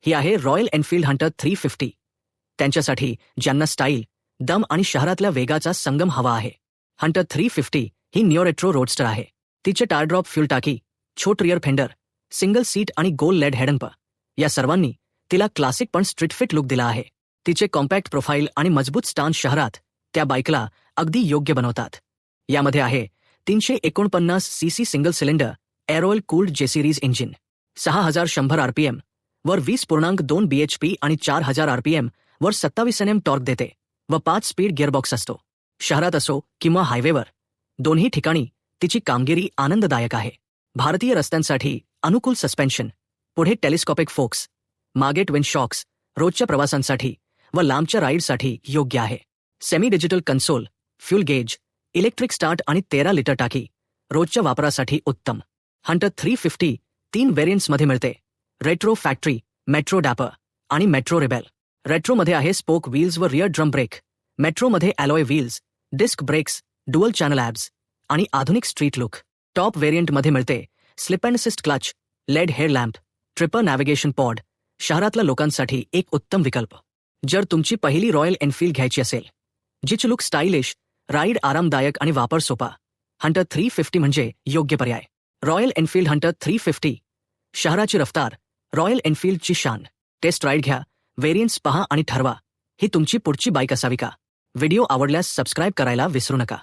ही आहे royal Enfield Hunter 350. त्यांच्यासाठी ज्यांना स्टाईल, दम आणि शहरातल्या वेगाचा संगम हवा आहे. हंटर 350 ही निओरेट्रो रोडस्टर आहे. तिचे टारड्रॉप फ्यूल टाकी, छोट रिअर फेंडर, सिंगल सीट आणि गोल लेड हेडलॅम्प या सर्वांनी तिला क्लासिक पण स्ट्रीट फिट लुक दिला आहे. तिचे कॉम्पॅक्ट प्रोफाईल आणि मजबूत स्टान्स शहरात त्या बाईकला अगदी योग्य बनवतात. यामध्ये आहे 349 CC single cylinder air oil cooled J series engine, 6100 RPM वर 20.2 bhp आणि 4000 आरपीएम वर 27 Nm टॉर्क देते व 5 स्पीड गिअरबॉक्स असतो. शहरात असो किंवा हायवेवर दोन्ही ठिकाणी तिची कामगिरी आनंददायक आहे. भारतीय रस्त्यांसाठी अनुकूल सस्पेन्शन, पुढे टेलिस्कोपिक फोक्स, मागे ट्विन शॉक्स रोजच्या प्रवासांसाठी व लांबच्या राईडसाठी योग्य आहे. Semi digital console, fuel gauge, electric start आणि 13 लिटर टाकी रोजच्या वापरासाठी उत्तम. हंटर 350 3 व्हेरियंट्समध्ये मिळते. रेट्रो फॅक्टरी, मेट्रो डॅपर आणि मेट्रो रिबेल. रेट्रोमध्ये आहे स्पोक व्हील्स व रिअर ड्रम ब्रेक, मेट्रोमध्ये alloy wheels, disc brakes, dual channel ABS आणि आधुनिक स्ट्रीट लुक. टॉप व्हेरियंटमध्ये मिळते slip and assist clutch, LED headlamp, tripper navigation pod. शहरातल्या लोकांसाठी एक उत्तम विकल्प. जर तुमची पहिली रॉयल एनफील्ड घ्यायची असेल जिची लुक स्टाईलिश, राईड आरामदायक आणि वापर सोपा, हंटर 350 म्हणजे योग्य पर्याय. Royal Enfield Hunter 350. शहराची रफ्तार, रॉयल एनफील्डची शान. टेस्ट राईड घ्या, व्हेरियंट्स पहा आणि ठरवा ही तुमची पुढची बाईक असावी का. व्हिडिओ आवडल्यास सबस्क्राईब करायला विसरू नका.